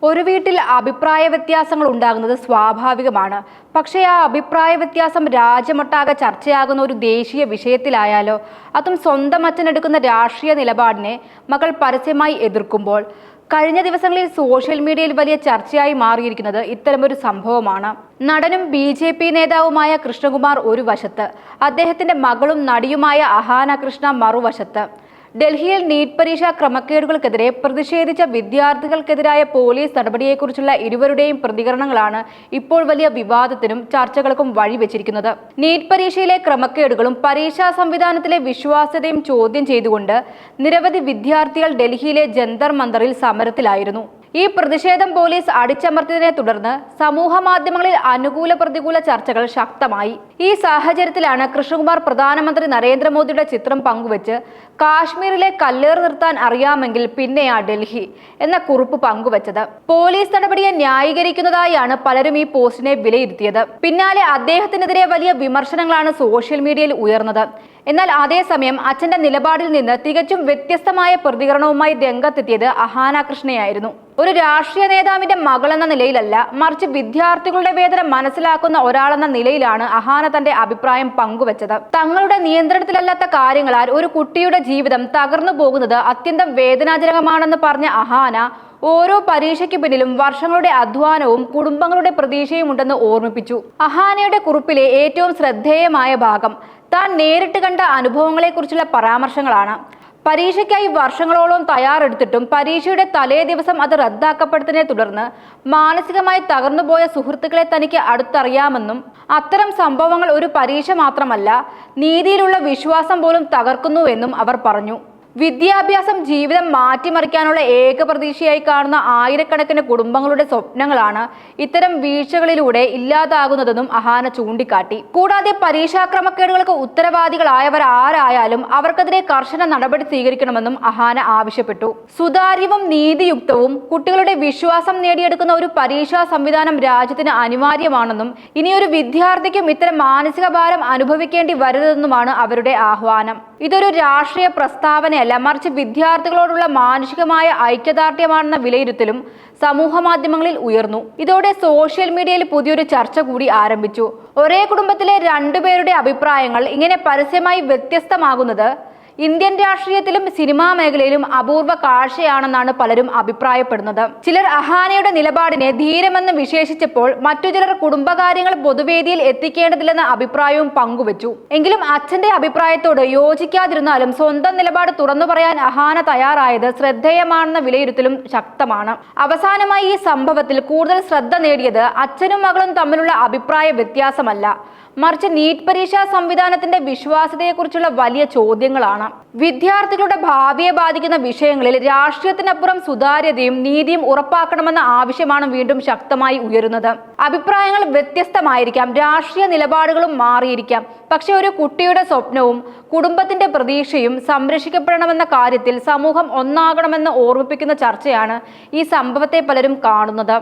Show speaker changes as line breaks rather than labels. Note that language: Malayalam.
ഒരു വീട്ടിൽ അഭിപ്രായ വ്യത്യാസങ്ങൾ ഉണ്ടാകുന്നത് സ്വാഭാവികമാണ്. പക്ഷേ ആ അഭിപ്രായ വ്യത്യാസം രാജ്യമൊട്ടാകെ ചർച്ചയാകുന്ന ഒരു ദേശീയ വിഷയത്തിലായാലോ, അതും സ്വന്തം അച്ഛനെടുക്കുന്ന രാഷ്ട്രീയ നിലപാടിനെ മകൾ പരസ്യമായി എതിർക്കുമ്പോൾ, കഴിഞ്ഞ ദിവസങ്ങളിൽ സോഷ്യൽ മീഡിയയിൽ വലിയ ചർച്ചയായി മാറിയിരിക്കുന്നത് ഇത്തരമൊരു സംഭവമാണ്. നടനും BJP നേതാവുമായ കൃഷ്ണകുമാർ ഒരു വശത്ത്, അദ്ദേഹത്തിന്റെ മകളും നടിയുമായ അഹാന കൃഷ്ണ മറുവശത്ത്. ഡൽഹിയിൽ നീറ്റ് പരീക്ഷാ ക്രമക്കേടുകൾക്കെതിരെ പ്രതിഷേധിച്ച വിദ്യാർത്ഥികൾക്കെതിരായ പോലീസ് നടപടിയെക്കുറിച്ചുള്ള ഇരുവരുടെയും പ്രതികരണങ്ങളാണ് ഇപ്പോൾ വലിയ വിവാദത്തിനും ചർച്ചകൾക്കും വഴിവെച്ചിരിക്കുന്നത്. നീറ്റ് പരീക്ഷയിലെ ക്രമക്കേടുകളും പരീക്ഷാ സംവിധാനത്തിലെ വിശ്വാസ്യതയും ചോദ്യം ചെയ്തുകൊണ്ട് നിരവധി വിദ്യാർത്ഥികൾ ഡൽഹിയിലെ ജന്തർ മന്ദറിൽ സമരത്തിലായിരുന്നു. ഈ പ്രതിഷേധം പോലീസ് അടിച്ചമർത്തിയതിനെ തുടർന്ന് സമൂഹ മാധ്യമങ്ങളിൽ അനുകൂല പ്രതികൂല ചർച്ചകൾ ശക്തമായി. ഈ സാഹചര്യത്തിലാണ് കൃഷ്ണകുമാർ പ്രധാനമന്ത്രി നരേന്ദ്രമോദിയുടെ ചിത്രം പങ്കുവച്ച് കാശ്മീരിലെ കല്ലേറ് നിർത്താൻ അറിയാമെങ്കിൽ പിന്നെയാ ഡൽഹി എന്ന കുറിപ്പ് പങ്കുവച്ചത്. പോലീസ് നടപടിയെ ന്യായീകരിക്കുന്നതായാണ് പലരും ഈ പോസ്റ്റിനെ വിലയിരുത്തിയത്. പിന്നാലെ അദ്ദേഹത്തിനെതിരെ വലിയ വിമർശനങ്ങളാണ് സോഷ്യൽ മീഡിയയിൽ ഉയർന്നത്. എന്നാൽ അതേസമയം അച്ഛന്റെ നിലപാടിൽ നിന്ന് തികച്ചും വ്യത്യസ്തമായ പ്രതികരണവുമായി രംഗത്തെത്തിയത് അഹാന കൃഷ്ണയായിരുന്നു. ഒരു രാഷ്ട്രീയ നേതാവിന്റെ മകളെന്ന നിലയിലല്ല, മറിച്ച് വിദ്യാർത്ഥികളുടെ വേദന മനസ്സിലാക്കുന്ന ഒരാളെന്ന നിലയിലാണ് അഹാന തന്റെ അഭിപ്രായം പങ്കുവച്ചത്. തങ്ങളുടെ നിയന്ത്രണത്തിലല്ലാത്ത കാര്യങ്ങളാൽ ഒരു കുട്ടിയുടെ ജീവിതം തകർന്നു പോകുന്നത് അത്യന്തം വേദനാജനകമാണെന്ന് പറഞ്ഞ അഹാന, ഓരോ പരീക്ഷയ്ക്ക് പിന്നിലും വർഷങ്ങളുടെ അധ്വാനവും കുടുംബങ്ങളുടെ പ്രതീക്ഷയും ഉണ്ടെന്ന് ഓർമ്മിപ്പിച്ചു. അഹാനയുടെ കുറിപ്പിലെ ഏറ്റവും ശ്രദ്ധേയമായ ഭാഗം താൻ നേരിട്ട് കണ്ട അനുഭവങ്ങളെക്കുറിച്ചുള്ള പരാമർശങ്ങളാണ്. പരീക്ഷയ്ക്കായി വർഷങ്ങളോളം തയ്യാറെടുത്തിട്ടും പരീക്ഷയുടെ തലേ ദിവസം അത് റദ്ദാക്കപ്പെട്ടതിനെ തുടർന്ന് മാനസികമായി തകർന്നുപോയ സുഹൃത്തുക്കളെ തനിക്ക് അടുത്തറിയാമെന്നും, അത്തരം സംഭവങ്ങൾ ഒരു പരീക്ഷ മാത്രമല്ല, നീതിയിലുള്ള വിശ്വാസം പോലും തകർക്കുന്നുവെന്നും അവർ പറഞ്ഞു. വിദ്യാഭ്യാസം ജീവിതം മാറ്റിമറിക്കാനുള്ള ഏക പ്രതീക്ഷയായി കാണുന്ന ആയിരക്കണക്കിന് കുടുംബങ്ങളുടെ സ്വപ്നങ്ങളാണ് ഇത്തരം വീഴ്ചകളിലൂടെ ഇല്ലാതാകുന്നതെന്നും അഹാന ചൂണ്ടിക്കാട്ടി. കൂടാതെ പരീക്ഷാ ക്രമക്കേടുകൾക്ക് ഉത്തരവാദികളായവർ ആരായാലും അവർക്കെതിരെ കർശന നടപടി സ്വീകരിക്കണമെന്നും അഹാന ആവശ്യപ്പെട്ടു. സുതാര്യവും നീതിയുക്തവും കുട്ടികളുടെ വിശ്വാസം നേടിയെടുക്കുന്ന ഒരു പരീക്ഷാ സംവിധാനം രാജ്യത്തിന് അനിവാര്യമാണെന്നും, ഇനിയൊരു വിദ്യാർത്ഥിക്കും ഇത്തരം മാനസിക ഭാരം അനുഭവിക്കേണ്ടി വരരുതെന്നുമാണ് അവരുടെ ആഹ്വാനം. ഇതൊരു രാഷ്ട്രീയ പ്രസ്താവനയല്ല, മറിച്ച് വിദ്യാർത്ഥികളോടുള്ള മാനുഷികമായ ഐക്യദാർഢ്യമാണെന്ന വിലയിരുത്തലും സമൂഹ മാധ്യമങ്ങളിൽ ഉയർന്നു. ഇതോടെ സോഷ്യൽ മീഡിയയിൽ പുതിയൊരു ചർച്ച കൂടി ആരംഭിച്ചു. ഒരേ കുടുംബത്തിലെ രണ്ടുപേരുടെ അഭിപ്രായങ്ങൾ ഇങ്ങനെ പരസ്യമായി വ്യത്യസ്തമാകുന്നത് ഇന്ത്യൻ രാഷ്ട്രീയത്തിലും സിനിമാ മേഖലയിലും അപൂർവ കാഴ്ചയാണെന്നാണ് പലരും അഭിപ്രായപ്പെടുന്നത്. ചിലർ അഹാനയുടെ നിലപാടിനെ ധീരമെന്ന് വിശേഷിച്ചപ്പോൾ മറ്റു ചിലർ കുടുംബകാര്യങ്ങൾ പൊതുവേദിയിൽ എത്തിക്കേണ്ടതില്ലെന്ന അഭിപ്രായവും പങ്കുവച്ചു. എങ്കിലും അച്ഛന്റെ അഭിപ്രായത്തോട് യോജിക്കാതിരുന്നാലും സ്വന്തം നിലപാട് തുറന്നു പറയാൻ അഹാന തയ്യാറായത് ശ്രദ്ധേയമാണെന്ന വിലയിരുത്തലും ശക്തമാണ്. അവസാനമായി ഈ സംഭവത്തിൽ കൂടുതൽ ശ്രദ്ധ നേടിയത് അച്ഛനും മകളും തമ്മിലുള്ള അഭിപ്രായ വ്യത്യാസമല്ല, മറിച്ച് നീറ്റ് പരീക്ഷാ സംവിധാനത്തിന്റെ വിശ്വാസ്യതയെക്കുറിച്ചുള്ള വലിയ ചോദ്യങ്ങളാണ്. വിദ്യാർത്ഥികളുടെ ഭാവിയെ ബാധിക്കുന്ന വിഷയങ്ങളിൽ രാഷ്ട്രീയത്തിനപ്പുറം സുതാര്യതയും നീതിയും ഉറപ്പാക്കണമെന്ന ആവശ്യമാണ് വീണ്ടും ശക്തമായി ഉയരുന്നത്. അഭിപ്രായങ്ങൾ വ്യത്യസ്തമായിരിക്കാം, രാഷ്ട്രീയ നിലപാടുകളും മാറിയിരിക്കാം, പക്ഷെ ഒരു കുട്ടിയുടെ സ്വപ്നവും കുടുംബത്തിന്റെ പ്രതീക്ഷയും സംരക്ഷിക്കപ്പെടണമെന്ന കാര്യത്തിൽ സമൂഹം ഒന്നാകണമെന്ന് ഓർമ്മിപ്പിക്കുന്ന ചർച്ചയാണ് ഈ സംഭവത്തെ പലരും കാണുന്നത്.